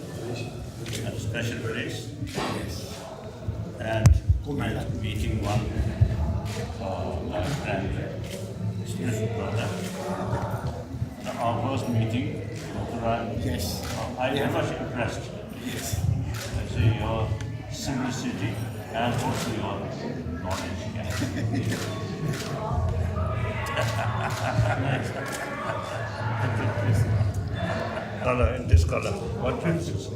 a special place. And I'm meeting one and spiritual brother. Our first meeting, Yes. I was much impressed. Yes. I see your simplicity and also your knowledge. Color in this color. What is this?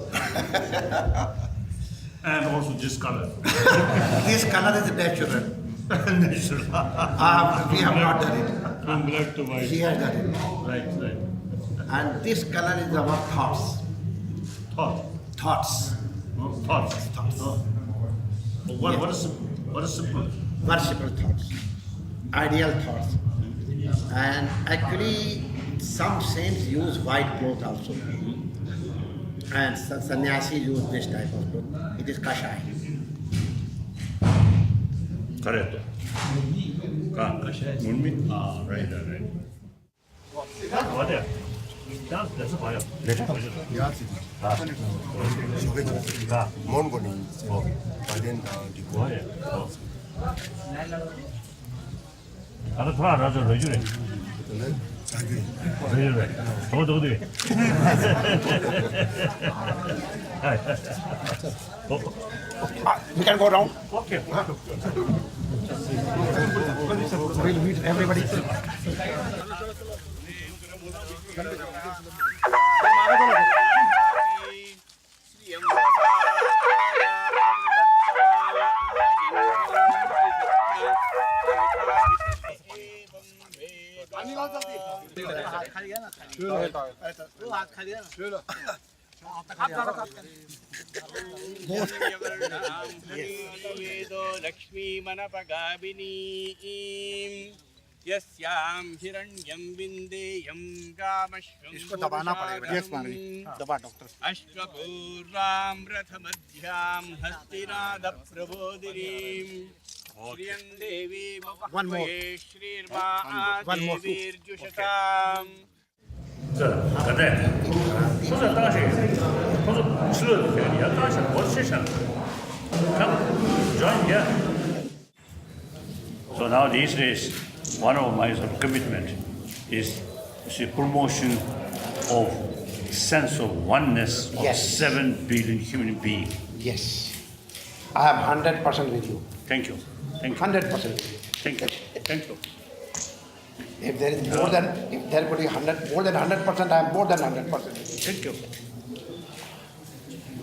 And also this color. This color is natural. Natural. We have not done it. From black to white. He has done it. Right. And this color is our thoughts. Thought. Thoughts. Thoughts. Thoughts. What is simple? Worshipful thoughts. Ideal thoughts. And actually, some saints use white cloth also. And sannyasi use this type of cloth. It is kashai. Correct. Munmi? Right. What there? That's a fire. Mongoli. By then, 하나 더 알아서 왜 주래? 왜 주래? 더 돼. We can go around. Okay. We'll meet everybody. यस्याम हिरण्यं विन्देयं गामश्वं इसको दबाना पड़ेगा। Yes, Maharaj. दबा doctor. अश्वपूर्वां रथमध्यां हस्तिनादप्रबोधिनीं श्रियं देवीं One more. श्रीर्वादेवीर्जुषताम् 자, 근데 소자 당시 소자 치료 되냐? 당시 못 시선. Come, join here. So now these days, one of my sort of commitment is the promotion of sense of oneness of Yes. 7 billion human beings. Yes. I am 100% with you. Thank you. 100% with you. Thank you. If there is more than, if there could be more than 100%, I am more than 100%. Thank you.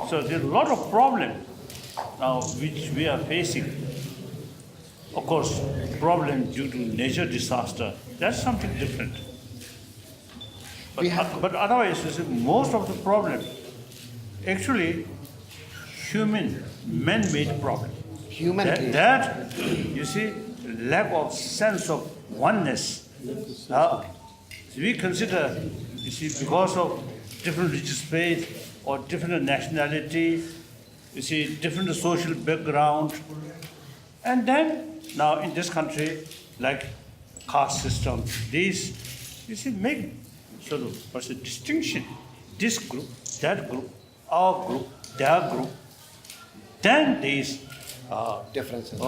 So there are a lot of problems now which we are facing. Of course, problem due to nature disaster, that's something different. But otherwise, you see, most of the problem, actually, man-made problem. That, you see, lack of sense of oneness. We consider, you see, because of different religious faith or different nationality, you see, different social background, and then now in this country, like caste system, these, you see, make sort of what's the distinction, this group, that group, our group, their group, then these Differences.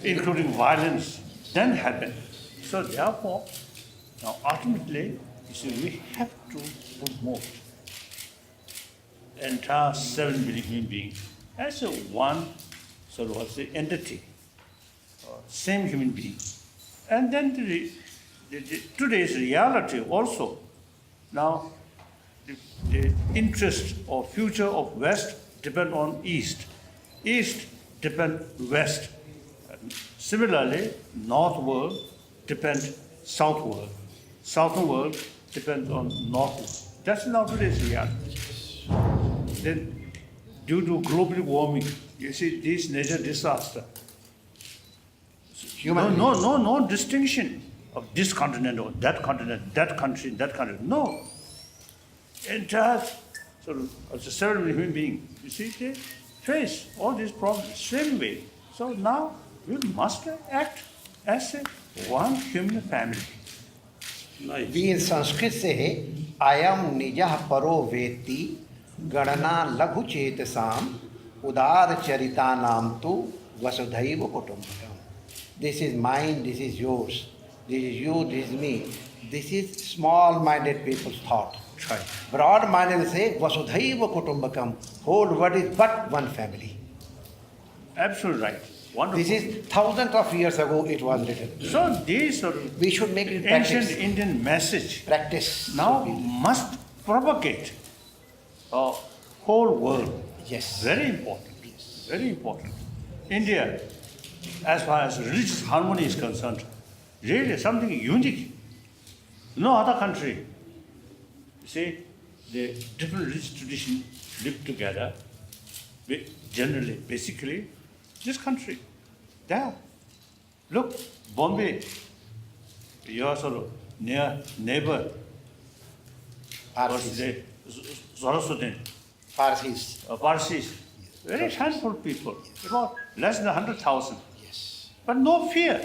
including violence, then happen. So therefore, now ultimately, you see, we have to promote entire 7 billion human beings as a one sort of what's the entity, same human being. And then today's reality also. Now, the interest or future of West depend on East. East depend West. Similarly, North world depend South world. Southern world depends on North world. That's now today's reality. Then, due to global warming, you see this nature disaster. No distinction of this continent or that continent, that country, that country. No. Entire sort of 7 million human beings, you see, they face all these problems same way. So now we must act as a one human family. We in Sanskrit say, Ayam nijah paro veti Gadana laghu chetasam udar charitanam tu vasudhaiva kutumbakam. This is mine, this is yours. This is you, this is me. This is small-minded people's thought. Right. Broad-minded will say vasudhaiva kutumbakam. Whole world is but one family. Absolutely right. Wonderful. This is thousands of years ago it was written. So these are We should make it ancient practice. Indian message Practice. now must propagate a whole world. Yes. Very important. Very important. India, as far as religious harmony is concerned, really something unique. No other country. You see, the different religious traditions live together. Generally, basically, this country. There. Look, Bombay, your sort of near neighbor, was Parsis. the Saraswati, Parsis. Parsis. Very handful people, about less than 100,000. Yes. But no fear.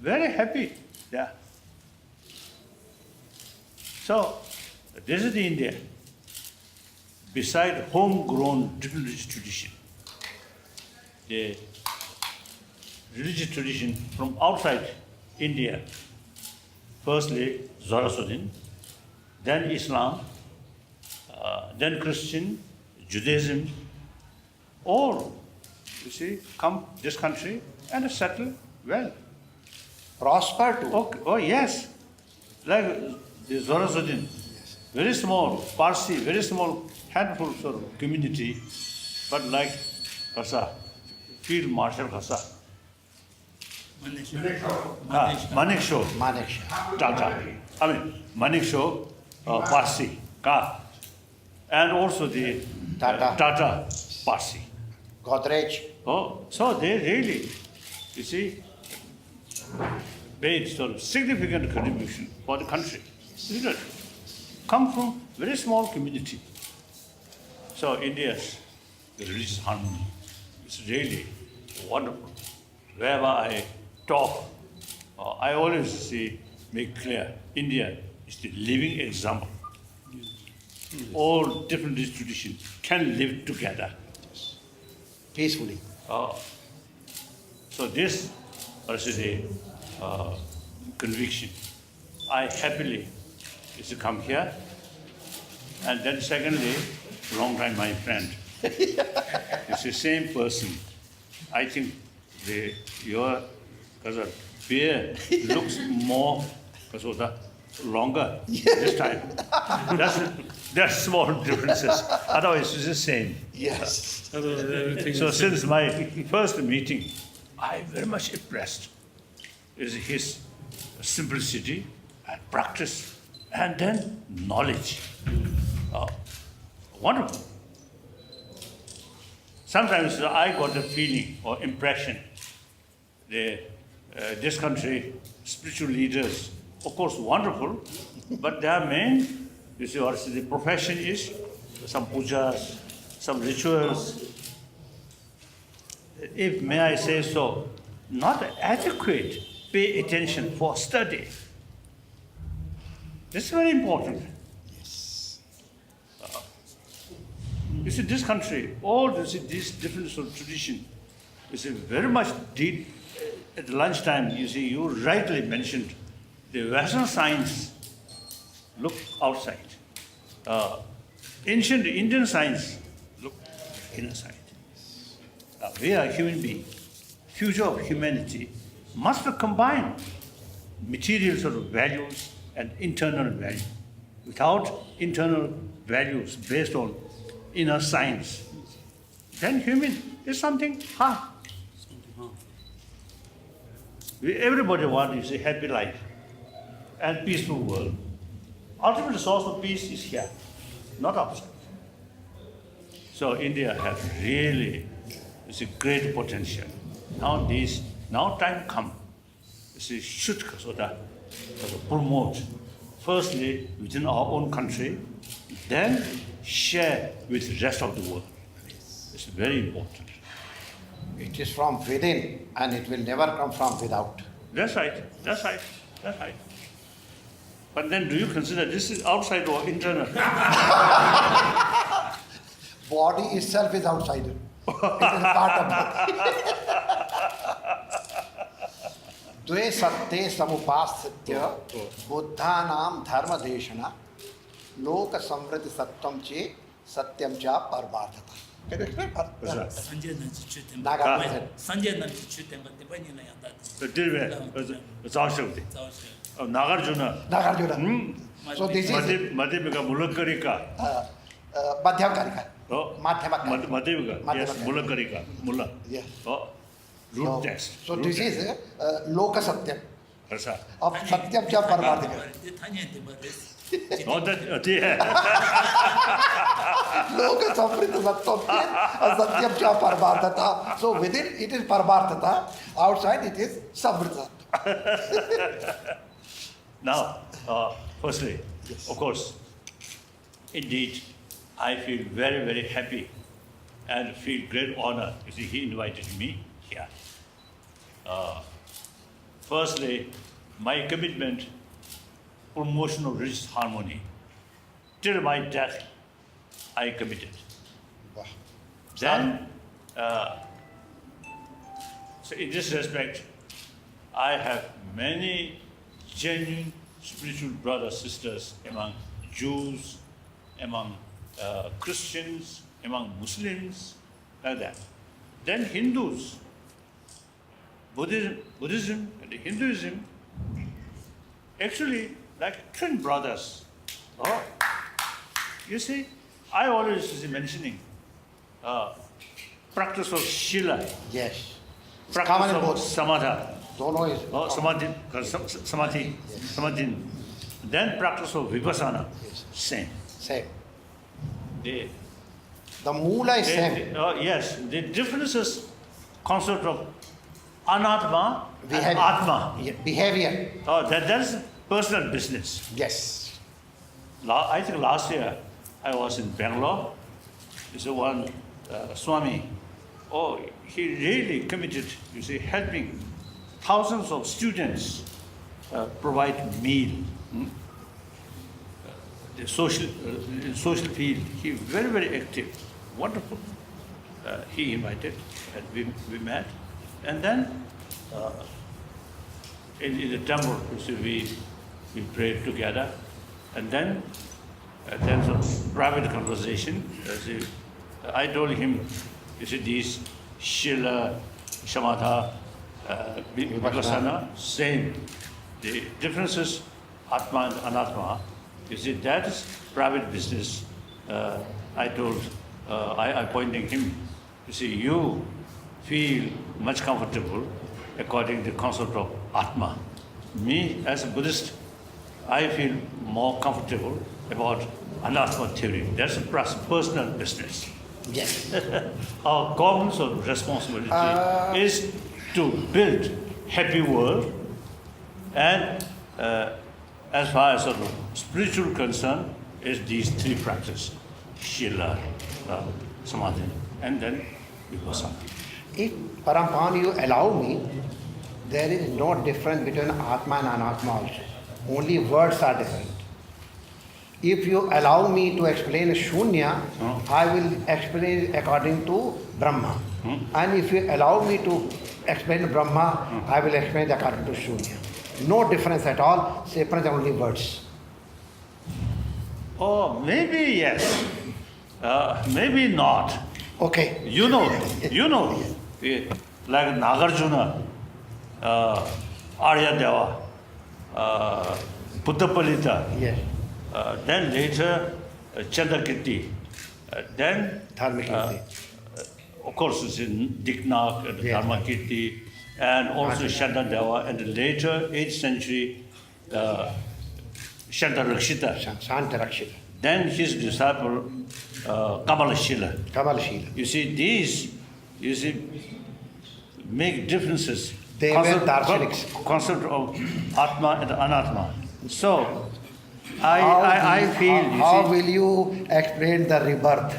Very happy there. So, this is the India. Beside homegrown different religious tradition, the religious tradition from outside India, firstly Zoroastrian, then Islam, then Christian, Judaism, all, you see, come this country and settle well. Prosper too. Okay. Oh yes, like the Zoroastrian, very small, Parsi, very small handful sort of community, but like Khasa, Field Marshal Khasa. Manik Show, Maneksha. Tata. I mean, Manik Show, Parsi, Ka. And also the Tata. Tata Parsi. Godrej. Oh, so they really, you see, made sort of significant contribution for the country. Isn't it? Come from very small community. So India's religious harmony is really wonderful. Wherever I talk, I always see, make clear, India is the living example. All different religious traditions can live together. Peacefully. So this is the conviction. I happily used to come here. And then secondly, long time my friend. It's the same person. I think your beard looks more longer this time. That's small differences. Otherwise it's the same. Yes. So since my first meeting, I very much impressed is his simplicity and practice and then knowledge. Wonderful. Sometimes I got a feeling or impression this country, spiritual leaders, of course wonderful, but their main, you see, what the profession is some pujas, some rituals, if may I say so, not adequate pay attention for study. This is very important. You see, this country, all these different sort of tradition, you see, very much did at lunchtime. You see, you rightly mentioned the Western science. Look outside. Ancient Indian science. Look inside. We are human beings. Future of humanity must combine material sort of values and internal value. Without internal values based on inner science, then human is something hard. Everybody wants a happy life and peaceful world. Ultimate source of peace is here, not outside. So India has really a great potential. Now time come. Should promote firstly within our own country, then share with the rest of the world. It's very important. It is from within and it will never come from without. That's right. But But then do you consider this is outside or internal? Body itself is outsider. It is part of body. द्वे सत्ते समुपास्थित्य बुद्धानाम धर्म देशना लोक समृद्धि सत्यम चे सत्यम चा परमार्थता. Nagarjuna. So this is Madhyamika Mulakarika. Madhyamkarika. Oh, Madhyamaka. Madhyamika. Yes, Mulakarika. Mula. Yes. Oh, root text. So Root this text. is Loka Satyam. Rasa. Of Satyam cha Paramarthika. Oh, that, yeah. Loka Samrita Satyam Satyam cha Paramarthata. So within it is Paramarthata, outside it is Samrita. Now, firstly, of course, indeed, I feel very, very happy and feel great honor. You see, he invited me here. Firstly, my commitment, promotion of religious harmony. Till my death, I committed. Wow. Then, so in this respect, I have many genuine spiritual brothers, sisters among Jews, among Christians, among Muslims, like that. Then Hindus, Buddhism and Hinduism, actually like twin brothers. Oh, you see, I always is mentioning practice of Shila, Yes. practice Common in of both. Samatha. Dono is Oh, samadhi, then practice of vipassana, same. same. They, The moola is same. yes, the difference is concept of anatma and Behavior. atma. Yeah, behavior. Oh, that's personal business. Yes. I think last year I was in Bangalore. There's one Swami. Oh, he really committed, you see, helping thousands of students provide meal. The social field, he very, very active, wonderful. He invited and we met. And then in the temple, you see, we prayed together. And then some private conversation. See, I told him, you see, these Shila, Shamatha, Vipassana, same. The difference is Atma and Anatma. You see, that is private business. I pointing him, you see, you feel much comfortable according to the concept of Atma. Me, as a Buddhist, I feel more comfortable about Anatma theory. That's a personal business. Yes. Our common sort of responsibility is to build happy world, and as far as sort of spiritual concern is these three practices: Shila, Samadhi, and then Vipassana. If Parampan you allow me, there is no difference between Atma and Anatma also. Only words are different. If you allow me to explain Shunya, I will explain according to Brahma. And if you allow me to explain Brahma, I will explain according to Shunya. No difference at all, separate only words. Oh, maybe yes, maybe not. Okay. You know, like Nagarjuna, Aryadeva, Buddhapalita, Yes. Then later Chandrakirti, then Dharmakirti. of course it's in Diknak and Yes. Dharmakirti, and also Sharanand-ji, and later 8th century Shantarakshita. Shantarakshita. Then his disciple Kamalashila. Kamalashila. You see, these, make differences. They were darshanics. Concept of Atma and Anatma. So, I feel, how will you explain the rebirth?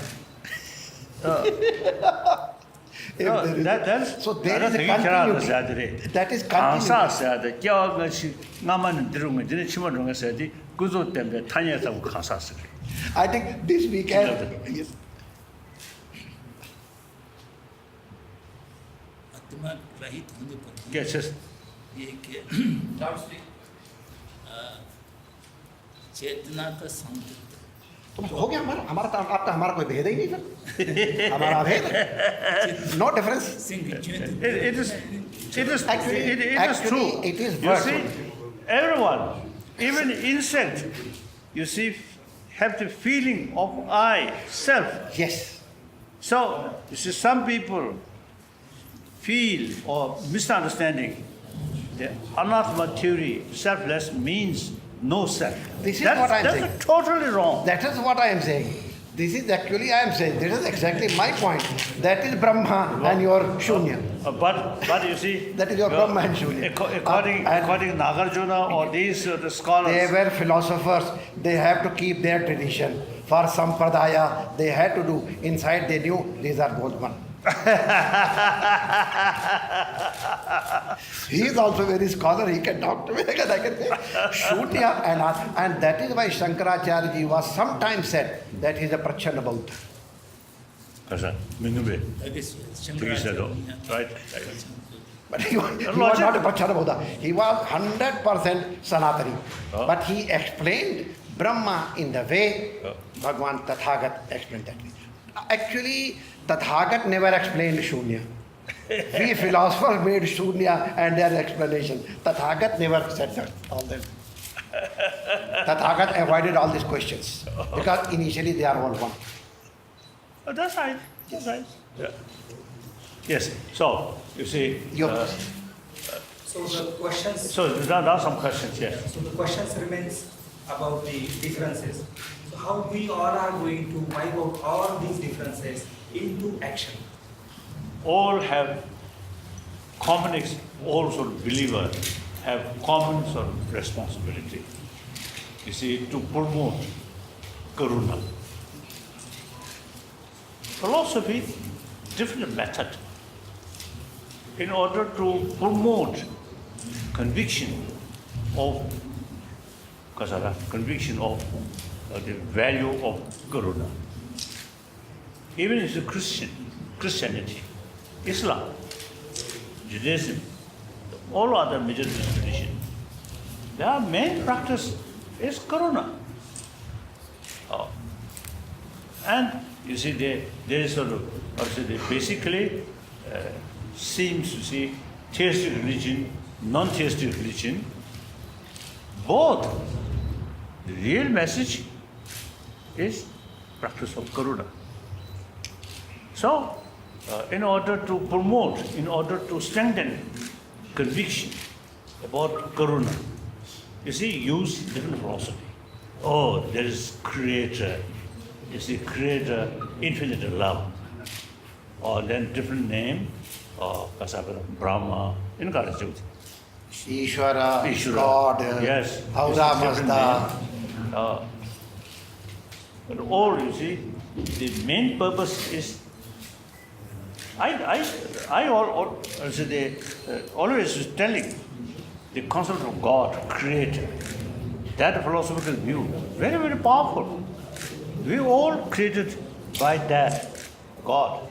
If No, there is that's so there is a continuity. That is 강사 continuity. 써야 돼. 겨가시 나만 들은 거 이제 치마 들은 거 써야 돼. 구조 때문에 탄약하고 강사 써. I think this we can. Yes. आत्मा रहित होने पर भी Yes, yes. ये कि चेतना का संतुलन तो हो गया हमारा तो आपका हमारा कोई भेद ही नहीं था हमारा अभेद no difference It is Actually- it is actually, true. it is you see, virtual. everyone, even insect, you see, have the feeling of I, self. yes So, you see, some people feel or misunderstanding the anathema theory, selfless means no self. This is That's- what I'm that's saying. totally wrong. that is what I am saying this is actually I am saying this is exactly my point that is Brahma and your Shunya But you see, That is your Brahma and Shunya. According And- according Nagarjuna or these the scholars, they were philosophers they have to keep their tradition for Sampradaya they had to do inside they knew these are both one he is also very scholar he can talk to me I can say Shunya and that is why Shankaracharya ji was sometimes said that he is a Prachana Buddha. 그래서 민누베 Shankaracharya 되기시도 right. But he was not a Prachana Buddha. He was 100% Sanatani. Oh. But he explained Brahma in the way Oh. Bhagwan Tathagat explained that way. Actually, Tathagat never explained Shunya. We philosophers made Shunya and their explanation. Tathagat never said that, all that. Tathagat avoided all these questions because initially they are all one. Oh, that's right. That's right. Yeah. Yes. So you see. Your- So the questions, So there are some questions. Yes. so the questions remains about the differences. So how we all are going to wipe out all these differences into action. All have common. All sort of believers have common sort of responsibility. You see, to promote karuna. Philosophy, different method. In order to promote conviction of the value of karuna. Even if it's Christianity, Islam, Judaism, all other major traditions, their main practice is karuna. And you see, there is sort of, basically seems to see theistic religion, non-theistic religion, both the real message is practice of karuna. So, in order to promote, in order to strengthen conviction about karuna, you see, use different philosophy. Oh, there is creator, you see, creator, infinite love. Or then different name, Brahma, encouragement. Ishvara, Ishvara. God, Yes. Aura It's a different Mazda. But all, you see, the main purpose is, always is telling the concept of God, creator, that philosophical view, very, very powerful. We all created by that God.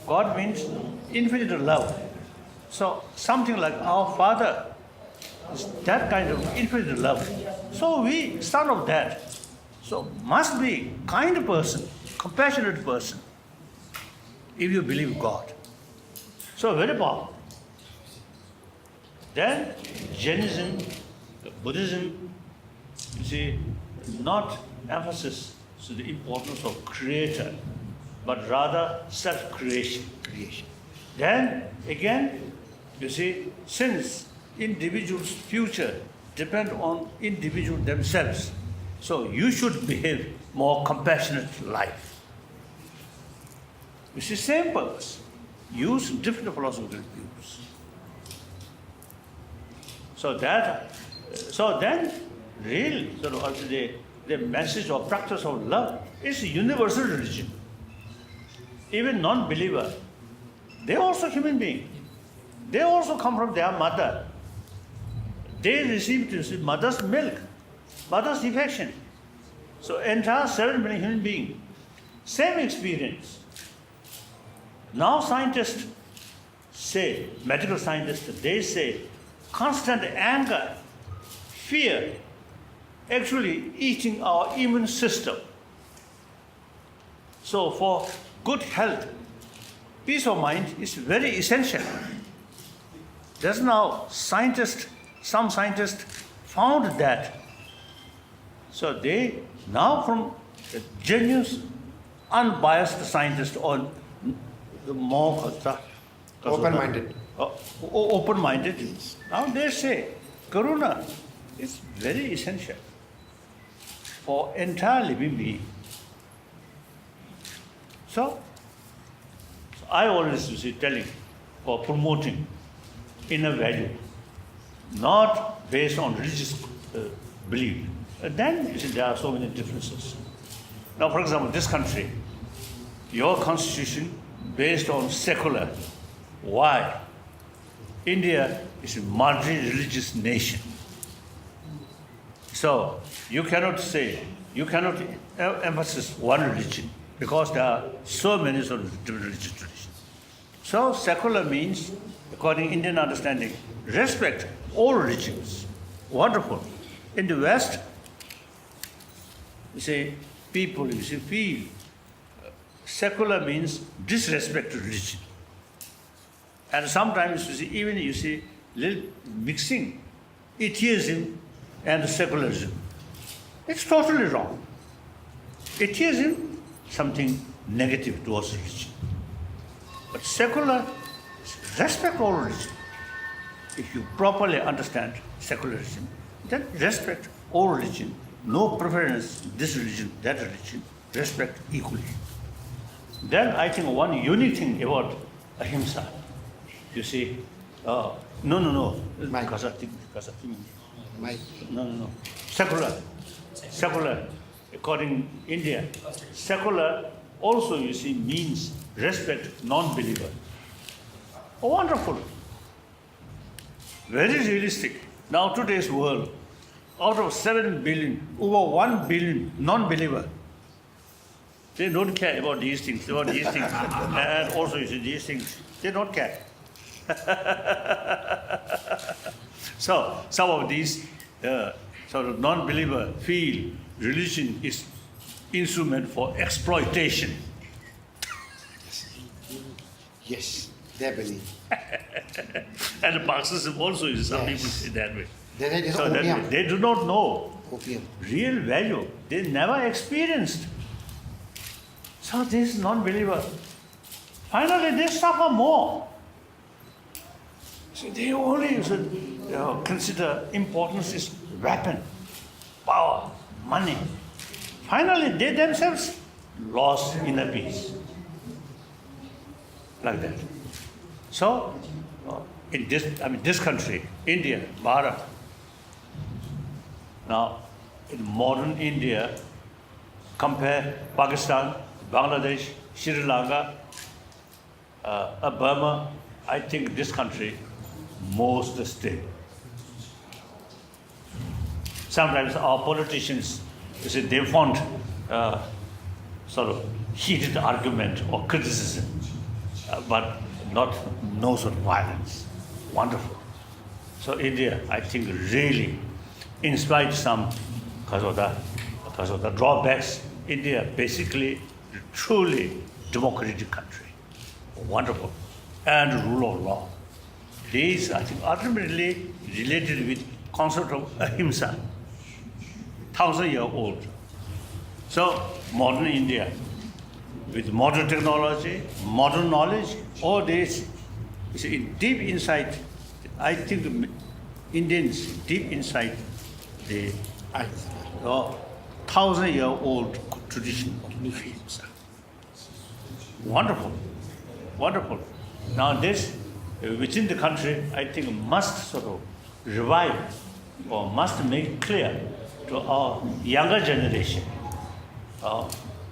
God means infinite love. So something like our Father is that kind of infinite love. So we start off that. So must be kind person, compassionate person, if you believe God. So very powerful. Then Jainism, Buddhism, you see, not emphasis to the importance of creator, but rather self-creation. Then again, you see, since individuals' future depend on individual themselves, so you should behave more compassionate life. You see, same purpose. Use different philosophical views. So then, real sort of also the message or practice of love is a universal religion. Even non-believer They are also human beings. They also come from their mother. They received mother's milk, mother's affection. So entire 7 billion human beings, same experience. Now scientists say, medical scientists, they say constant anger, fear, actually eating our immune system. So for good health, peace of mind is very essential. There's now some scientists found that. So they now from the genuine, unbiased scientists or the more Open-minded. Open-minded. Now they say Karuna is very essential for entire living being. So I always telling or promoting inner value, not based on religious belief. Then you see, there are so many differences. Now, for example, this country, your constitution based on secular. Why? India is a multi-religious nation. So you cannot emphasize one religion because there are so many sort of different religious traditions. So secular means, according to Indian understanding, respect all religions. Wonderful. In the West, you see, people, feel secular means disrespect to religion. And sometimes even little mixing atheism and secularism. It's totally wrong. Atheism, something negative towards religion. But secular, respect all religion. If you properly understand secularism, then respect all religion. No preference, this religion, that religion, respect equally. Then I think one unique thing about ahimsa, you see, no, Mike. Mike. no. Secular, according India, secular also you see means respect non-believer. Oh, wonderful. Very realistic. Now today's world, out of 7 billion, over 1 billion non-believer. They don't care about these things, and also you see these things, they don't care. So some of these sort of non-believer feel religion is instrument for exploitation. Yes, they believe. And Marxism also is some people say that way. There is So that opium. they do not know Opium. real value. They never experienced. So this non-believer, finally they suffer more. So they only consider importance is weapon, power, money. Finally they themselves lost inner peace. Like that. So in this country, India, Bharat, now in modern India, compare Pakistan, Bangladesh, Sri Lanka, Burma, I think this country most stable. Sometimes our politicians, you see, they want sort of heated argument or criticism, but no sort of violence. Wonderful. So India, I think, really, in spite of some because of the drawbacks, India basically truly democratic country. Wonderful. And rule of law. These, I think, ultimately related with concept of ahimsa, 1,000-year-old. So modern India, with modern technology, modern knowledge, all this is deep inside. I think Indians deep inside the 1,000-year-old tradition of ahimsa. Wonderful, wonderful. Now this, within the country, I think must sort of revive or must make clear to our younger generation.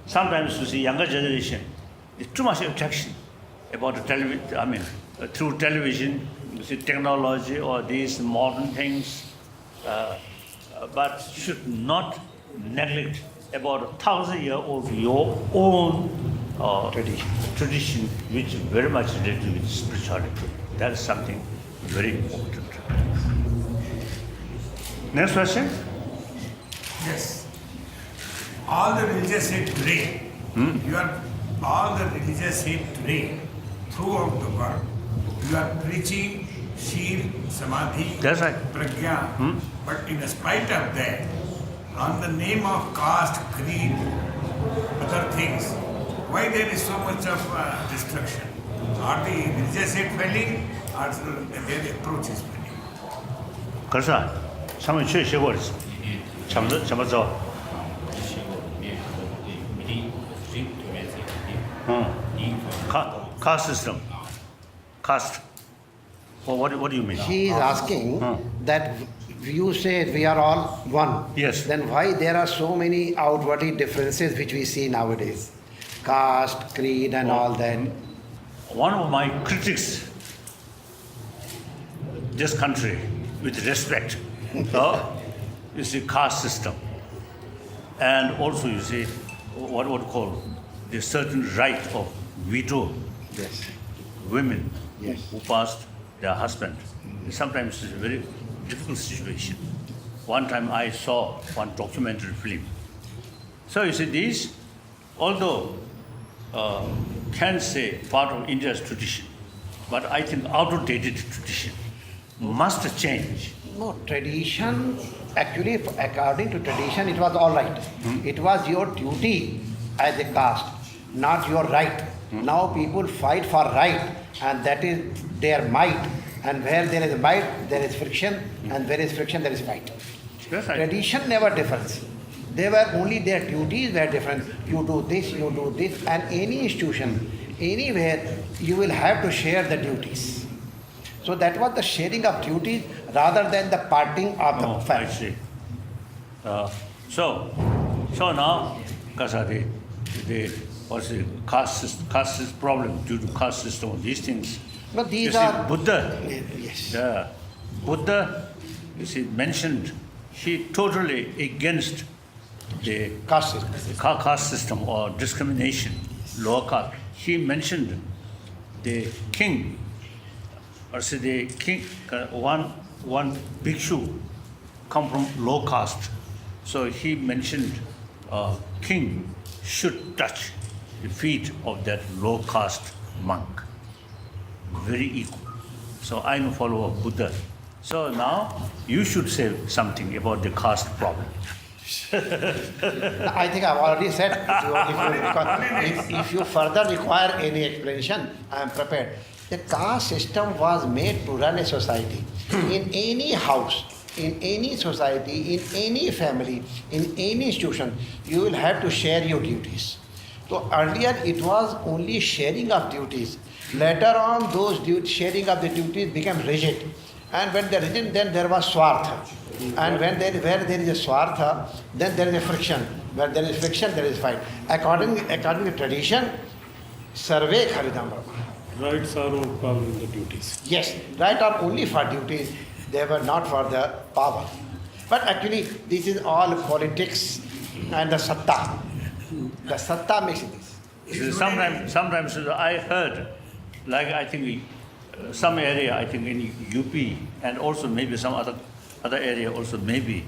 Sometimes you see younger generation, there's too much attraction about the television, through television, you see technology or these modern things, but should not neglect about 1,000-year-old your own tradition, which is very much related with spirituality. That is something very important. Next question? Yes. All the religious hate today, all the religious hate today, throughout the world, you are preaching Shil, Samadhi, That's right. Pragya, but in spite of that, on the name of caste, creed, other things, why there is so much of destruction? Are the religious hate failing, or their approach is failing? 可是啊，他们确学过的，怎么走？caste system, caste. Well, what do you mean? He is asking that you say we are all one. Yes. Then why there are so many outwardly differences which we see nowadays? Caste, creed and all that. One of my critics, this country, with respect, you see caste system, and also you see what call the certain right of widow Yes. women Yes. who passed their husband. Sometimes it's a very difficult situation. One time I saw one documentary film. So you see these, although can say part of India's tradition, but I think outdated tradition must change. No, tradition, actually, according to tradition, it was all right. It was your duty as a caste, not your right. Now people fight for right, and that is their might. And where there is might, there is friction, and where is friction, there is fight. That's right. Tradition never differs. They were only their duties were different. You do this, and any institution, anywhere, you will have to share the duties. So that was the sharing of duties rather than the parting of the Oh, I family. see. So now, because of the what's the caste problem due to caste system, these things. But these you see, are Buddha. yes. Buddha, you see, mentioned he totally against the Caste system. caste system or discrimination, lower caste. He mentioned the king, or say the king, one bhikshu come from low caste. So he mentioned king should touch the feet of that low caste monk. Very equal. So I'm a follower of Buddha. So now you should say something about the caste problem. I think I've already said. If you further require any explanation, I am prepared. The caste system was made to run a society. In any house, in any society, in any family, in any institution, you will have to share your duties. So earlier it was only sharing of duties. Later on, those sharing of the duties became rigid. And when they are rigid, then there was swartha. And where there is a swartha, then there is a friction. Where there is friction, there is fight. According to tradition, sarve kharidam brahma. Rights are all power in the duties. Yes, right are only for duties. They were not for the power. But actually, this is all politics and the satta. The satta makes it. Sometimes I heard, like I think some area, I think in UP and also maybe some other area also maybe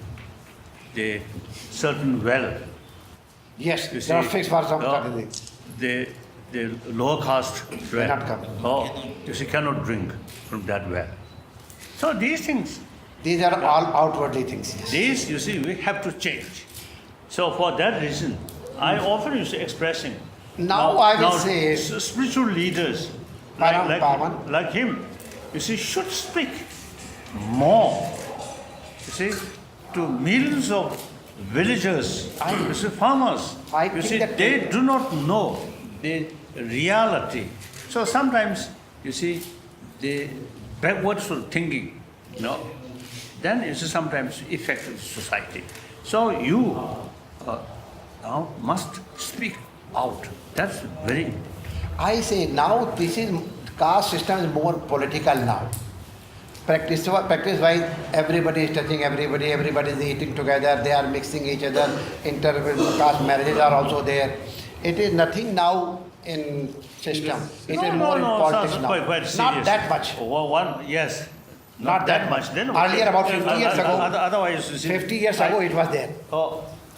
the certain well. Yes, You they are see, fixed for some certain things. The lower caste well. Cannot come. Oh, you see, cannot drink from that well. So these things, These are all outwardly things. Yes. these you see, we have to change. So for that reason, I often used to expressing. Now I will say- spiritual leaders Param. like him, you see, should speak more. You see, to millions of villagers, you see, farmers. I You think see, that- they do not know the reality. So sometimes, you see, the backwards thinking, then you see sometimes affect the society. So you now must speak out. That's very important. I say now this is caste system is more political now. Practice wise, everybody is touching everybody, everybody is eating together, they are mixing each other, inter-caste marriages are also there. It is nothing now in system. It is more in politics now. Quite Not serious. that much. Yes. Not that much. Then Earlier, about 50 years ago. Otherwise, you see, 50 years ago it was there.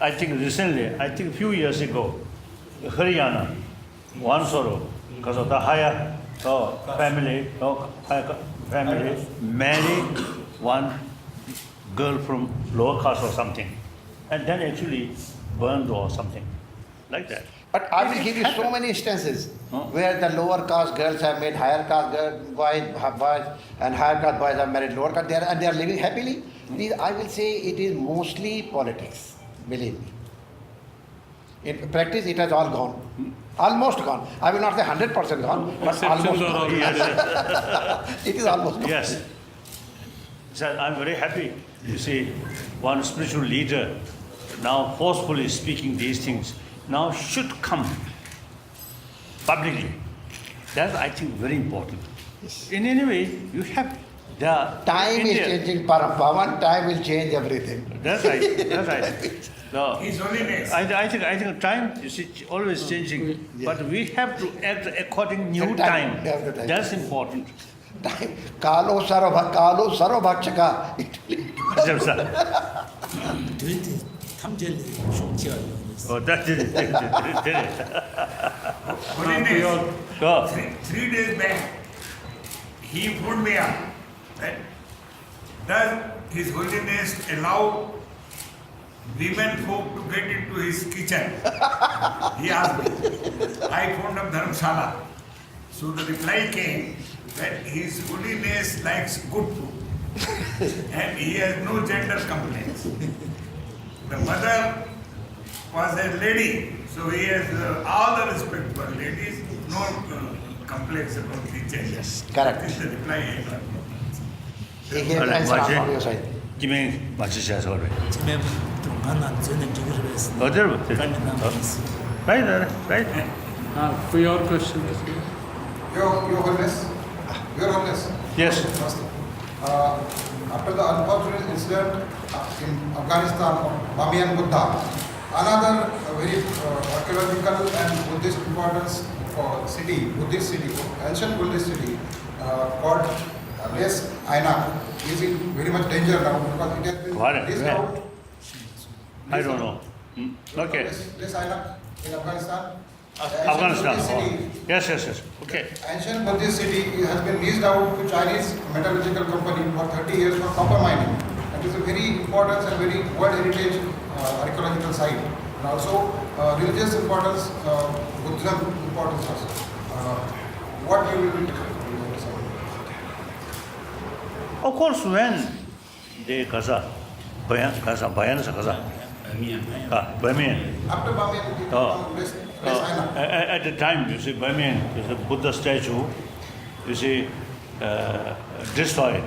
I think recently, a few years ago, Haryana, one sorrow, because of the higher family, married one girl from lower caste or something, and then actually burned or something, like that. But I will give you so many instances where the lower caste girls have made higher caste boys, and higher caste boys have married lower caste, and they are living happily. I will say it is mostly politics, believe me. In practice, it has all gone. Almost gone. I will not say 100% gone, but Exceptions almost are gone. always It is almost gone. Yes. So I'm very happy to see one spiritual leader now forcefully speaking these things now should come publicly. That's, I think, very important. In any way, you have the Time is India- changing, Pavan. Time will change everything. That's right. That's right. So, His Holiness. I think time is always changing, but we have to act according new The time, time. we have the time. That's important. Time. Kalo sarvabhakshaka. Yes, sir. 도대체 탐절이 속지가 Oh, that did it. Did it. Holiness. Oh. Three days back, he phoned me up that does His Holiness allow women folk to get into his kitchen? He asked me. I phoned up Dharamshala. So the reply came that His Holiness likes good food and he has no gender complaints. The mother was a lady, so he has all the respect for ladies, no complaints about the gender. Yes, correct. This is the reply I got. He gave answer from your side. 김행 맞으셔서 그래. 지금 좀 만난 저는 저기로 해서 어디로? 빨리 남았어. Right. For your question, Your Holiness, Your Holiness. Yes. After the unfortunate incident in Afghanistan of Bamiyan Buddha, another very archaeological and Buddhist importance for city, Buddhist city, ancient Buddhist city called Les Ainak is in very much danger now because it has been What? leased Where? out. I don't know. Okay. Les Ainak in Afghanistan. Afghanistan. Buddhist city. Yes. Okay. Ancient Buddhist city has been leased out to Chinese metallurgical company for 30 years for copper mining. It is a very important and very world heritage archaeological site. And also religious importance, Buddhism importance also. What you will be Of course, when they Gaza, Bayan, Bamiyan. after Bamiyan, it Oh. becomes less Ainak. At the time, you see, Bamiyan, the Buddha statue, you see, destroyed.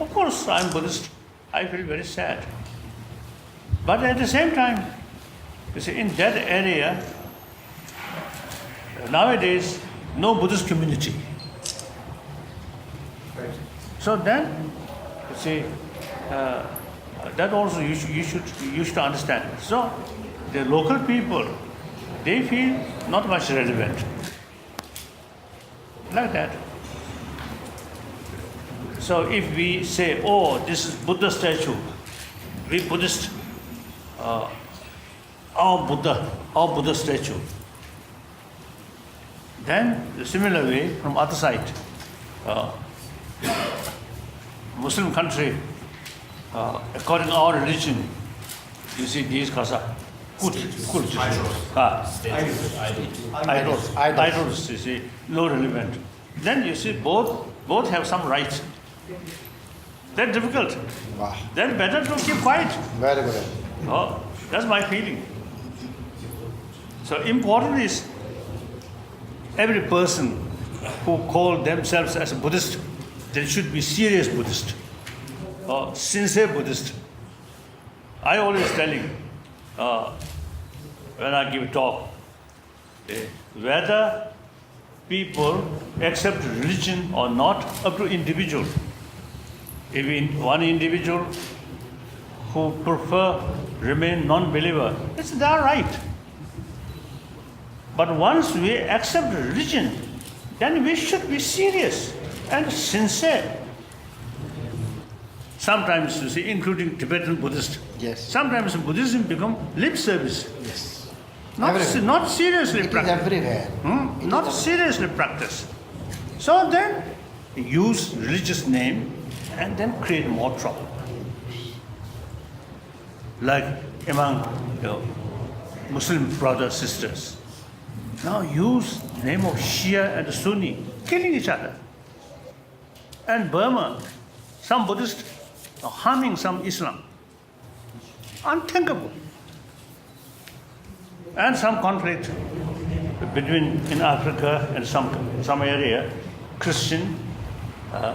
Of course, I'm Buddhist. I feel very sad. But at the same time, you see, in that area, nowadays, no Buddhist community. So then, you see, that also you should understand. So, the local people, they feel not much relevant. Like that. So if we say, oh, this is Buddha statue, we Buddhist, our Buddha statue. Then the similar way from other side, Muslim country, according to our religion, you see these kasa, idols, you see, no relevant. Then you see both have some rights. That's difficult. Wow. Then better to keep quiet. Very good. Oh, that's my feeling. So important is every person who call themselves as a Buddhist, they should be serious Buddhist or sincere Buddhist. I always telling when I give talk, whether people accept religion or not up to individual. If one individual who prefer remain non-believer, it's their right. But once we accept religion, then we should be serious and sincere. Sometimes, you see, including Tibetan Buddhists, Yes. sometimes Buddhism become lip service. Yes. Not, Everywhere. not seriously It is practiced. everywhere. Not seriously practiced. So then use religious name and then create more trouble. Like among Muslim brothers, sisters. Now use name of Shia and Sunni, killing each other. And Burma, some Buddhists are harming some Islam. Unthinkable. And some conflict between in Africa and some area, Christian,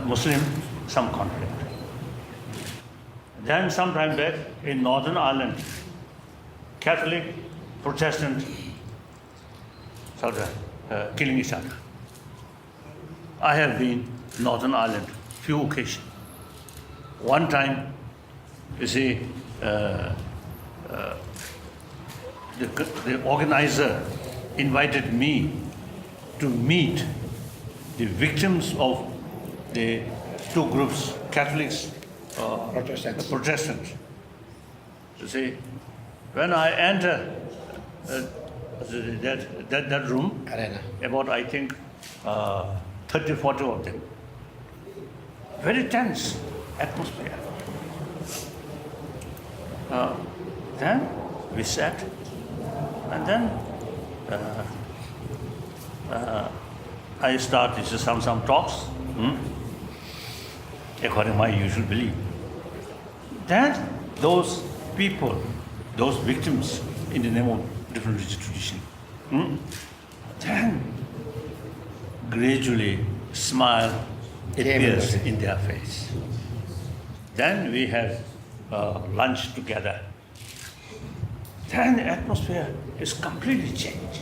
Muslim, some conflict. Then some time back in Northern Ireland, Catholic, Protestant started killing each other. I have been Northern Ireland few occasions. One time, you see, the organizer invited me to meet the victims of the two groups, Catholics, Protestants. You see, when I enter that room, Arena. about I think 30, 40 of them, very tense atmosphere. Then we sat, and then I started some talks, according to my usual belief. Then those people, those victims in the name of different religious tradition, then gradually smile appears in their face. Then we have lunch together. Then the atmosphere is completely changed.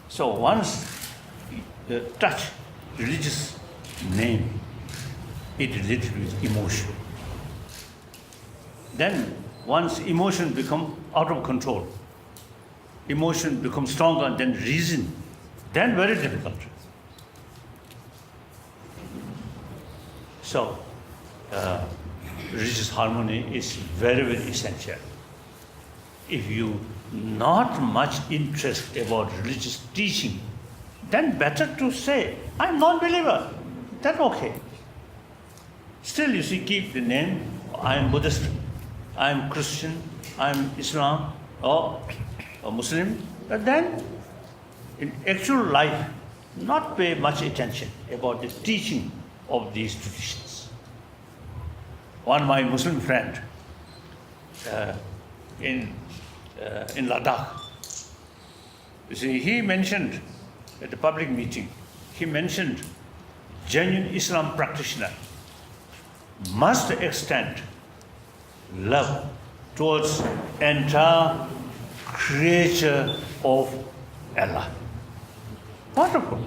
So once you touch religious name, it is related with emotion. Then once emotion become out of control, emotion becomes stronger than reason, then very difficult. So religious harmony is very, very essential. If you not much interest about religious teaching, then better to say, I'm non-believer. That's okay. Still, you see, keep the name, I'm Buddhist, I'm Christian, I'm Islam, or Muslim. But then, in actual life, not pay much attention about the teaching of these traditions. One my Muslim friend in Ladakh, you see, he mentioned at the public meeting, he mentioned genuine Islam practitioner must extend love towards entire creature of Allah. Wonderful.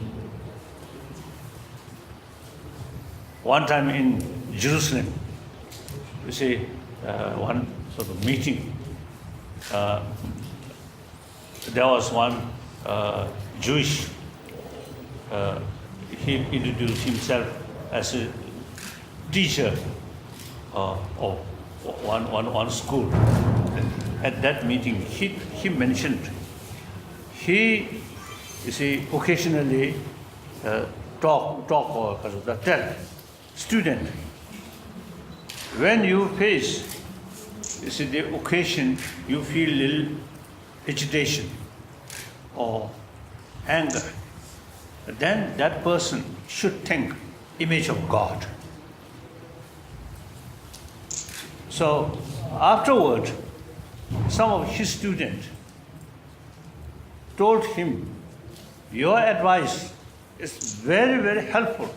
One time in Jerusalem, you see, one sort of meeting, there was one Jewish, he introduced himself as a teacher of one school. At that meeting, he mentioned, you see, occasionally talk or tell student, when you face, you see, the occasion, you feel little agitation or anger, then that person should think image of God. So afterward, some of his students told him, your advice is very, very helpful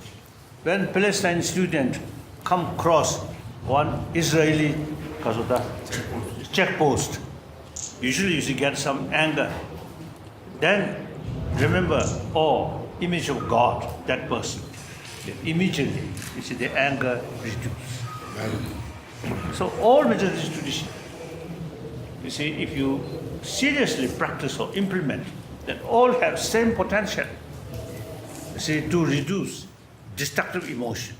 when Palestine student come across one Israeli checkpost. Usually you get some anger. Then remember, oh, image of God, that person, then immediately, you see, the anger reduces. So all major religious tradition, you see, if you seriously practice or implement, then all have same potential, you see, to reduce destructive emotion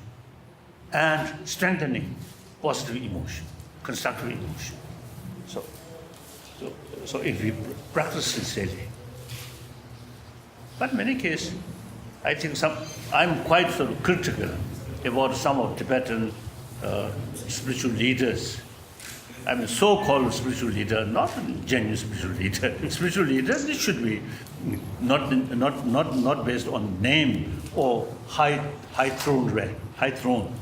and strengthening positive emotion, constructive emotion. So if we practice sincerely. But in many cases, I think I'm quite sort of critical about some of Tibetan spiritual leaders. I mean, so-called spiritual leader, not a genuine spiritual leader. Spiritual leaders, they should be not based on name or high throne rank, high throne.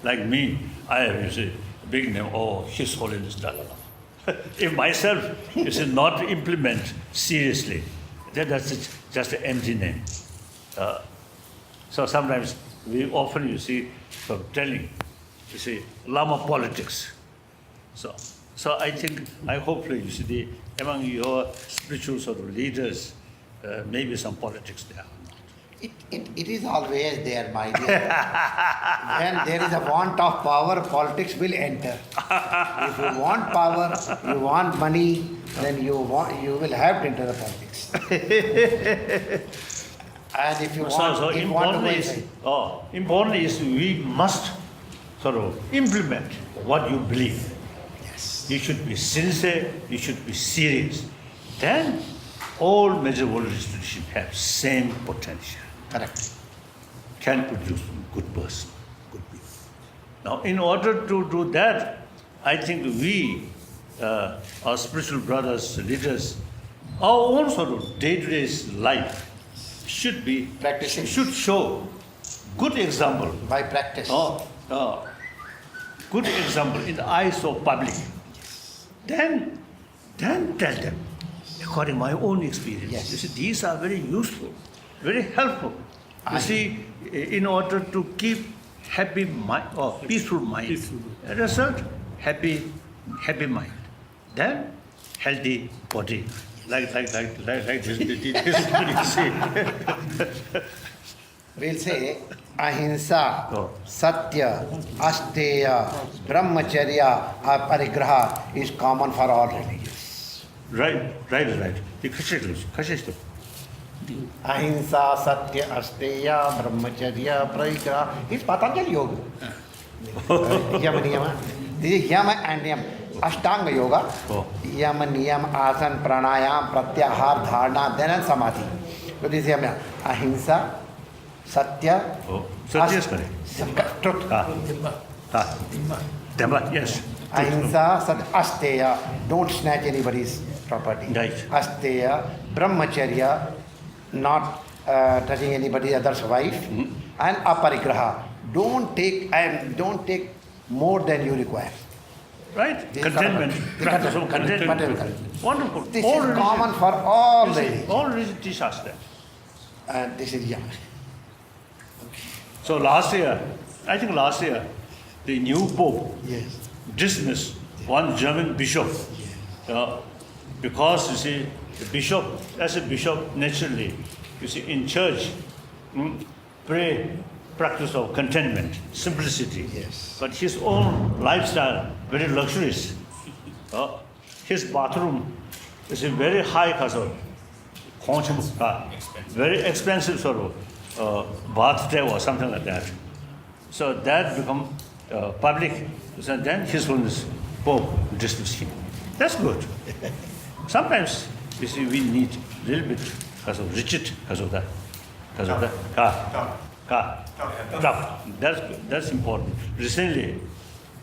Like me, I have, you see, a big name, oh, His Holiness Dalai. If myself, you see, not implement seriously, then that's just an empty name. So sometimes we often, you see, sort of telling, you see, Lama politics. So I think, hopefully, you see, among your spiritual sort of leaders, maybe some politics there. It is always there, my dear. When there is a want of power, politics will enter. If you want power, you want money, then you will have to enter the politics. And if you important is we must sort of implement what you believe. Yes. You should be sincere, you should be serious. Then all major world institutions have same potential. Correct. Can produce good person, good people. Now, in order to do that, I think we, our spiritual brothers, leaders, our own sort of day-to-day life should be Practicing. should show good example. By practice. Good example in the eyes of public. Then tell them, according to my own experience. Yes. You see, these are very useful, very helpful. You see, in order to keep happy mind or peaceful mind, result happy mind. Then healthy body, like this. You see. We'll say ahimsa, satya, asteya, brahmacharya, parigraha is common for all religions. Right. The Kashish. Ahimsa, satya, asteya, brahmacharya, parigraha is Patanjali Yoga. Yama niyama. This is yama and niyam. Ashtanga Yoga. Yama niyam, asan, pranayam, pratyahar, dharana, then and samadhi. So this is yama. Ahimsa, satya, Satya is correct. truth. Dhamma, yes. Ahimsa, satya, asteya, don't snatch anybody's property. Right. Asteya, brahmacharya, not touching anybody other's wife, and aparigraha, don't take more than you require. Right? This Contentment. Practice of contentment. Contentment. Wonderful. This All is religion- common for all you see, religions. all religions teach us that. And this is yama. So I think last year, the new Pope Yes. dismissed one German bishop. Because, you see, the bishop, as a bishop, naturally, you see, in church, pray, practice of contentment, simplicity. Yes. But his own lifestyle, very luxurious. His bathroom is a very high castle, very expensive sort of bathtub or something like that. So that become public. So then his Holiness Pope dismissed him. That's good. Sometimes, you see, we need a little bit because of rigid, because of that. Tough. That's good. That's important. Recently,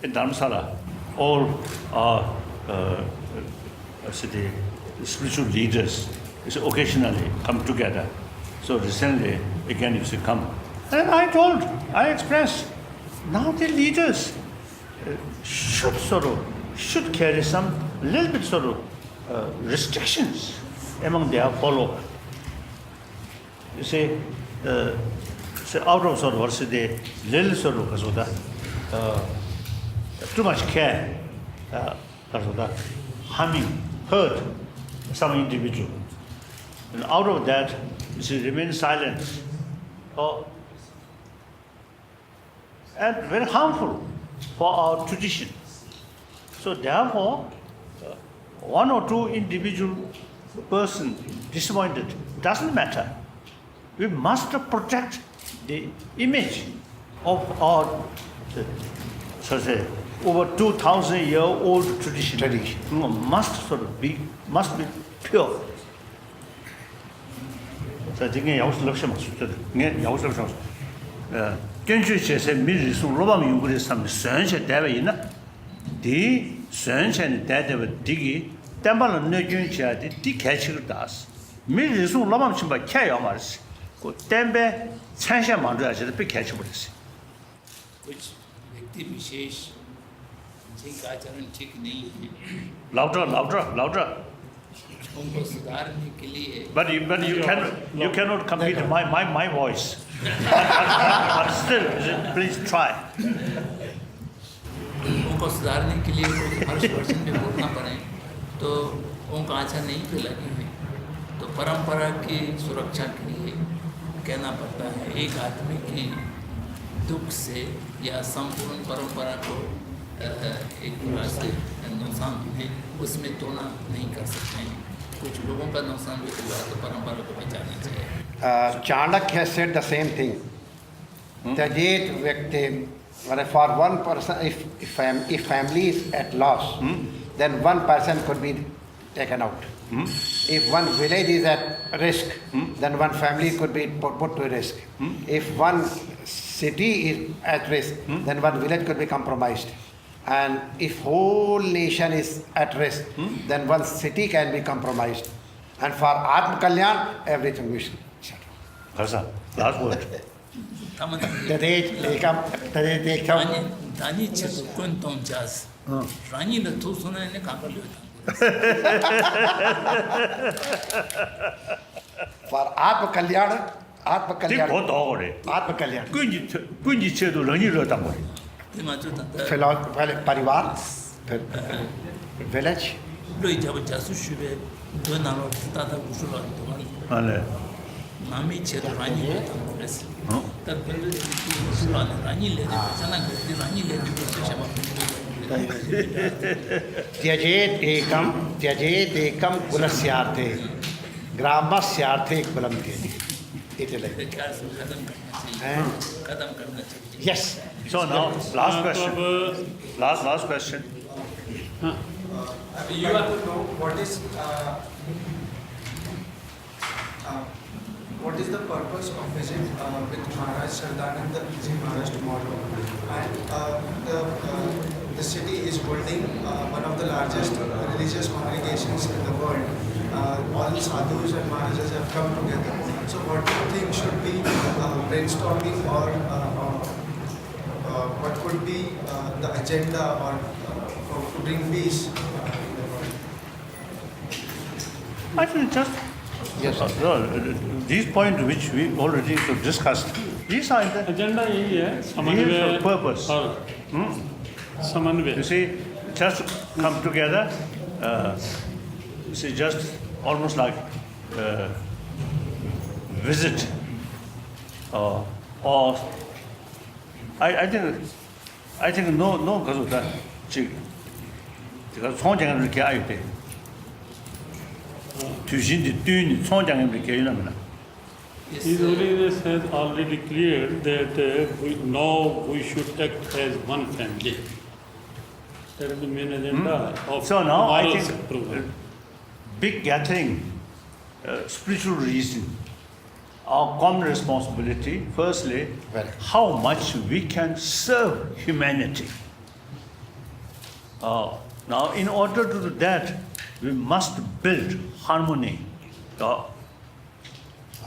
in Dharamsala, all our the spiritual leaders occasionally come together. So recently, again, you see, come. And I expressed, now the leaders should carry some little bit sort of restrictions among their followers. You see, out of sort of what's the little sort of too much care, harming, hurt some individual. And out of that, you see, remain silent. And very harmful for our tradition. So therefore, one or two individual person disappointed doesn't matter. We must protect the image of our, so to say, over 2,000-year-old tradition. Must be pure. So this is our lexia. This our lexia. 根据这些每日数600名的上面选选单位呢，第选选的单位第一，担保了内军起来的第开启个大事，每日数600名去把开要嘛的是，个担保参选忙着是被开启不的是。 कुछ व्यक्ति विशेष जिनका आचरण ठीक नहीं है louder. उनको सुधारने के लिए But you cannot compete my voice. But still, please try. उनको सुधारने के लिए हर वर्षन में बोलना पड़े तो उनका आचरण नहीं फैलानी है तो परंपरा की सुरक्षा के लिए कहना पड़ता है एक आदमी की दुख से या संपूर्ण परंपरा को एक प्रकार से नुकसान है उसमें तोड़ना नहीं कर सकते हैं कुछ लोगों का नुकसान भी हुआ तो परंपरा को बचाना चाहिए Chandak has said the same thing. Tajit Vyakti, for one person, if family is at loss, then one person could be taken out. If one village is at risk, then one family could be put to risk. If one city is at risk, then one village could be compromised. And if whole nation is at risk, then one city can be compromised. And for Atma Kalyan, everything we should settle. Last word. दानी छेतो कौन तों जास रानी ने तो सुना ने काम कर लिया For Atma Kalyan, ठीक बहुत हो रहे Atma Kalyan. कुंजी छे तो रंगी रहता है पहले परिवार, फिर village. लोई जब जासु शुबे दो नालों ताता कुशल अरे नामी छेतो रानी ले तब बंदे कुशल रानी ले जना करती रानी ले तो शबा त्यजेत एकम कुलस्यार्थे ग्रामस्यार्थे कुलम के कदम करना चाहिए Yes. So now last question. Last question. You have to know what is the purpose of visit with Maharaj Sharanand-ji Maharaj tomorrow, and the city is holding one of the largest religious congregations in the world. All sadhus and Maharajas have come together. So what do you think should be brainstorming or what could be the agenda or to bring peace in the world? I think just these points which we already discussed, these are the agenda यही है these समन्वय are purpose. और समन्वय You see, just come together. You see, just almost like visit, or I think no 그래서 다 지금 제가 총장을 이렇게 아유 돼. 주신의 뚜니 총장을 이렇게 해놓으면. His Holiness has already cleared that we should act as one family. That is the main agenda of So now I tomorrow's think program. big gathering, spiritual reason, our common responsibility, firstly, how much we can serve humanity. Now, in order to do that, we must build harmony.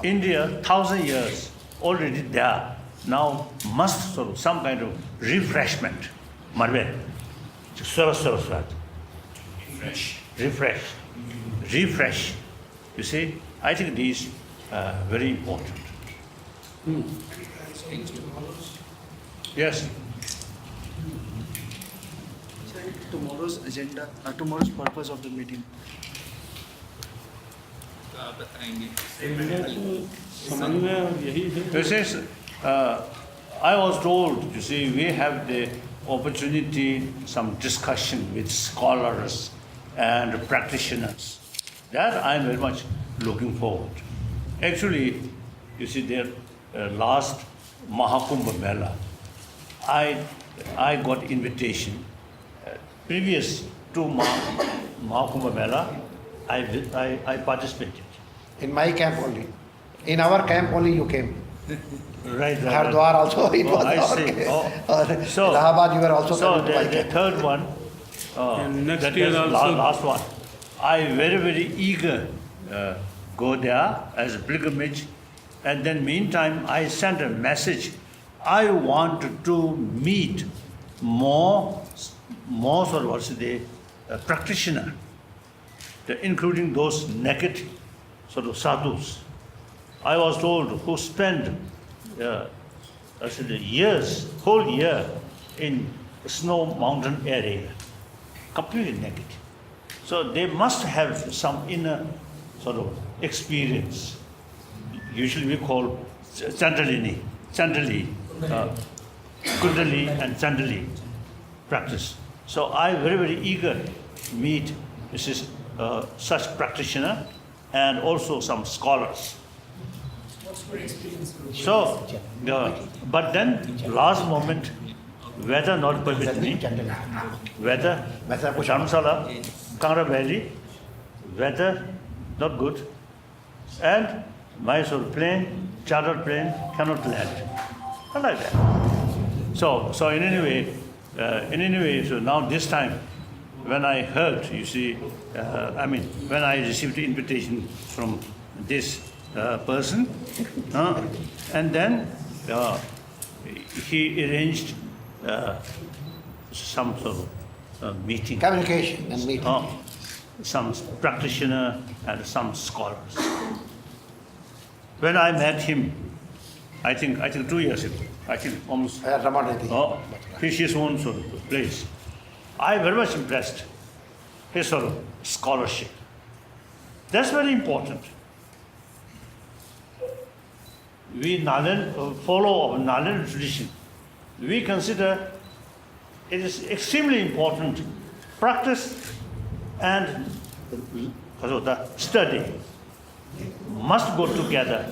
India, 1,000 years already there. Now must sort of some kind of refreshment. Marve, refresh. You see, I think this is very important. Yes. Tomorrow's agenda, tomorrow's purpose of the meeting. तो आप बताएंगे। समझ में और यही है। This is, I was told, you see, we have the opportunity, some discussion with scholars and practitioners. That I am very much looking forward. Actually, you see, their last Mahakumbh Mela, I got invitation. Previous to Mahakumbh Mela, I participated. In my camp only. In our camp only you came. Right. Haridwar also it was I our see. camp. Oh. So, Allahabad you were also so coming to my the camp. third one, And next that year is also- last one. I very eager go there as a pilgrimage, and then meantime I sent a message. I want to meet more sort of what's the practitioner, including those naked sort of sadhus. I was told who spend years, whole year in snow mountain area, completely naked. So they must have some inner sort of experience. Usually we call Chandali, Kundali and Chandali practice. So I very eager to meet such practitioner and also some scholars. So, but then last moment, weather not permit me. Weather, Dharamsala, Kangra Valley, weather not good, and Mysore plane, charter plane cannot land. Not like that. So in any way, so now this time, when I heard, you see, when I received the invitation from this person, and then he arranged some sort of meeting. Communication and meeting. Some practitioner and some scholars. When I met him, I think 2 years ago, I think almost. His own sort of place. I very much impressed his sort of scholarship. That's very important. We follow our Nagaland tradition. We consider it is extremely important. Practice and the study must go together.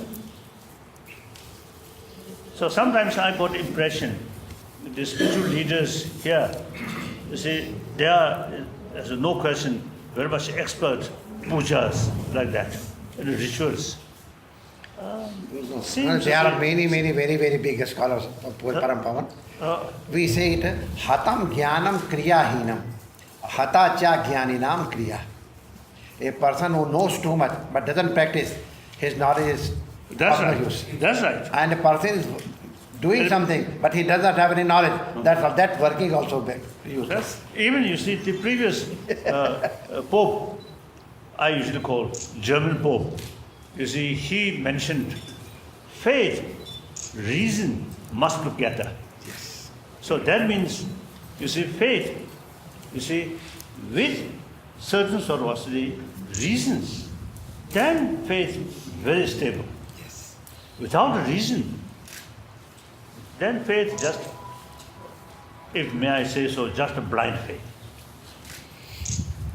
So sometimes I got impression the spiritual leaders here, you see, they are, there's no question, very much expert pujas like that, rituals. There are many very big scholars of Param Pavan. We say it, hatam jnanam kriyahinam, hata cha jnaninam kriya. A person who knows too much but doesn't practice, his knowledge is That's of no right. use. That's right. And a person is doing something but he does not have any knowledge, that working is also useless. Even you see the previous Pope, I usually call German Pope, you see, he mentioned faith, reason must together. Yes. So that means, you see, faith, you see, with certain sort of the reasons, then faith very stable. Yes. Without a reason, then faith just, if may I say so, just a blind faith.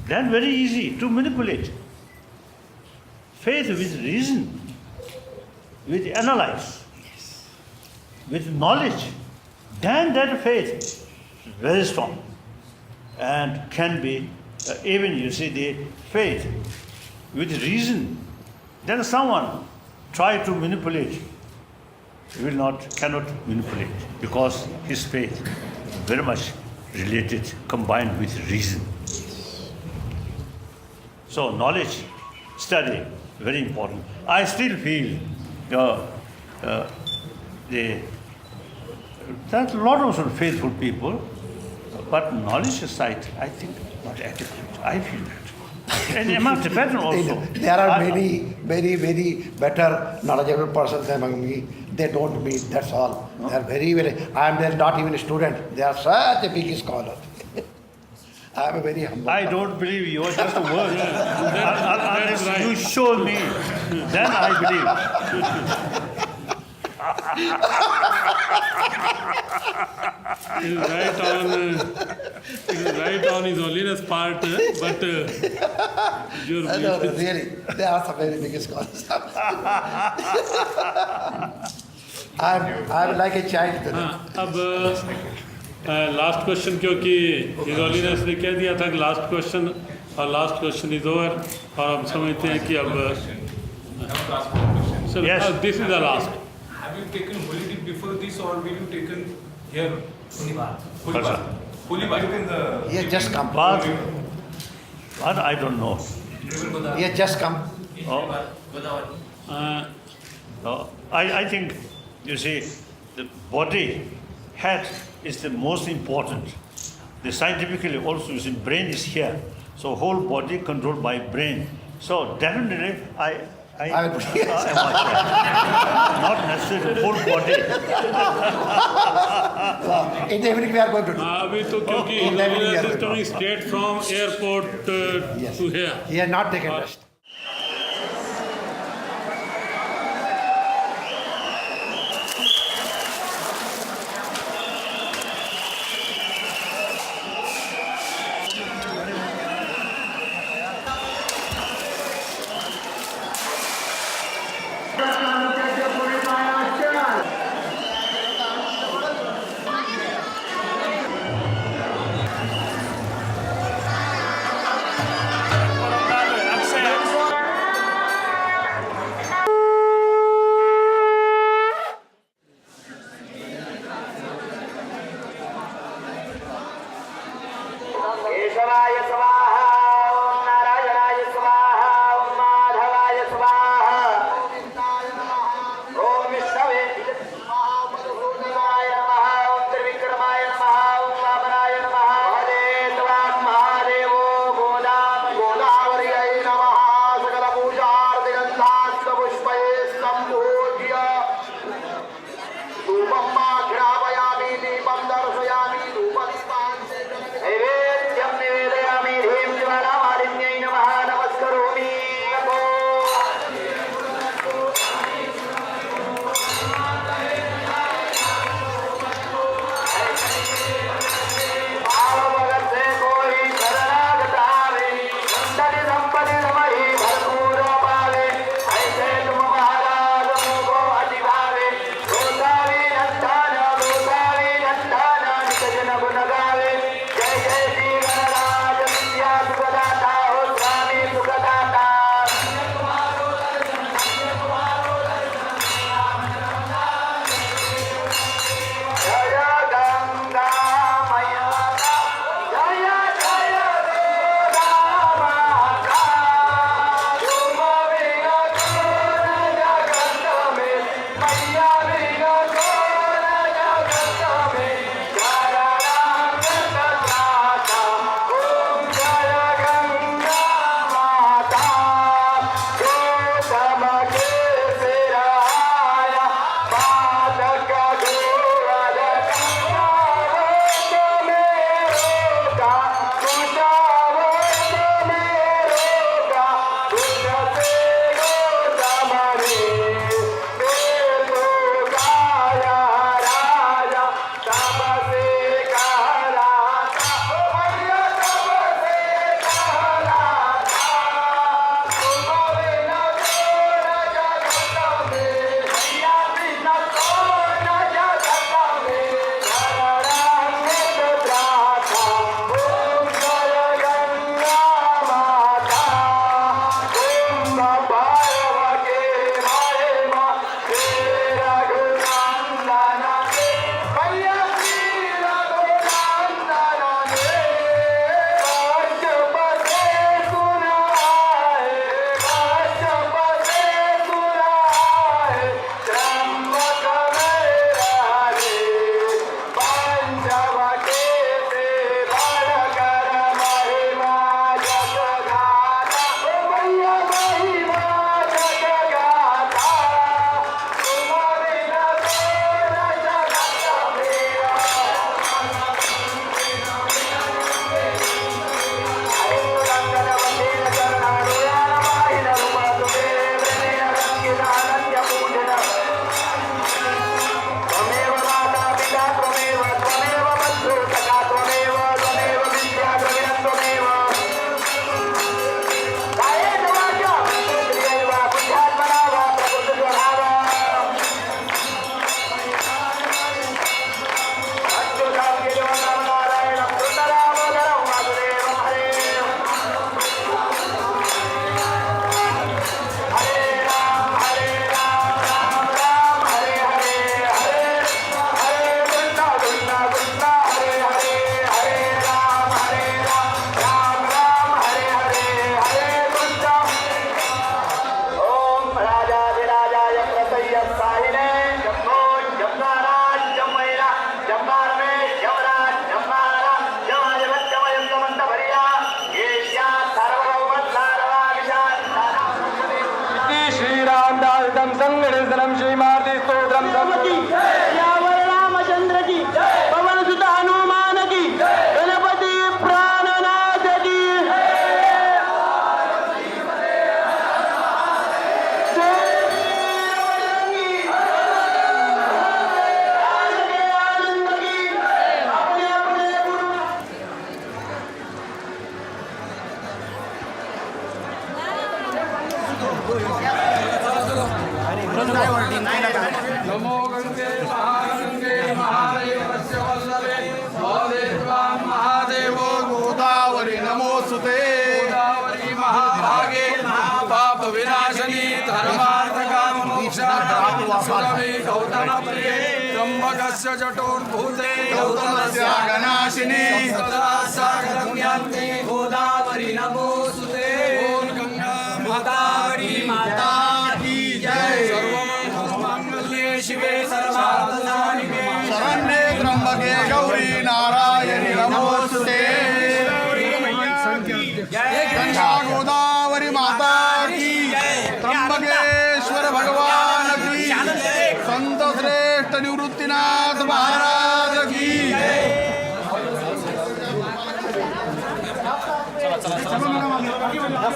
Then very easy to manipulate. Faith with reason, with analyze, with knowledge, then that faith is very strong and can be, even you see the faith with reason, then someone try to manipulate, cannot manipulate because his faith very much related, combined with reason. So knowledge, study, very important. I still feel there's a lot of sort of faithful people, but knowledge side, I think, not adequate. I feel that. And among Tibetan also. There are many better knowledgeable persons among me. They don't meet, that's all. No? They are very, I am not even a student. They are such a big scholar. I am a very humble. I don't believe you are just a word. that's Unless right. you show me, then I believe. It is right on His Holiness part, but your No, really, they are some very big scholars. I'm like a child to them. हाँ, अब last question, क्योंकि his holiness ने कह दिया था कि last question, और last question is over, और हम समझते हैं कि अब Yes. This is the last. Have you taken holy dip before this, or will you taken here? Holy bath. Holy bath in the. He has just come. But I don't know. He has just come. I think, you see, the body, head is the most important. The scientifically also, you see, brain is here. So whole body controlled by brain. So definitely I I will put not necessarily whole body. In the evening we are going to do. अभी तो क्योंकि In the evening we holiness are is going to coming straight from airport Yes. To here. He has not taken rest. केशवाय स्वाहा, ओम नारायणाय स्वाहा, ओम माधवाय स्वाहा, ओम विष्णवे मधुसूदनाय नमः, ओम त्रिविक्रमाय नमः, ओम वामनाय नमः, महादेवान् महादेवो गोदावर्यै नमः, सकलपूजार्तिगन्धास्तपुष्पैः सम्पूज्य धूपं घ्रापयामि, दीपं दर्शयामि, धूपदीपान् नैवेद्यं निवेदयामि, ह्रीं ज्वालामालिन्यै नमः, नमस्करोमि. भावभगत से कोई शरणागत आवे, धन संपत्ति तुम्हारी भरपूर पावे, ऐसे तुम महाराज मुझको अति भावे, गोसावी नंदन ओम श्री मारुति स्तोत्रम की यावर रामचंद्र की पवन सुत हनुमान की गणपति प्राणनाथ की नमो गंगे महादेवस्य वल्लभे भवदेवां महादेवो गोदावरी नमोस्तुते गोदावरी महाभागे पाप विनाशनी धर्मार्थ काम मोक्षार्थी गौतम प्रिये त्र्यंबकस्य जटोर्भूते गौतमस्य गणाशिनी सदा सागरम्यान्ते गोदावरी नमोस्तुते ओम गंगा गोदावरी माता की जय सर्वमंगले शिवे सर्वार्थसाधिके शरण्ये त्र्यंबके गौरी नारायणी नमोस्तुते गंगा गोदावरी माता की त्र्यंबकेश्वर भगवान की संत श्रेष्ठ निवृत्तीनाथ महाराज की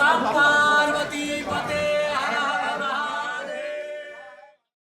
बाप्पा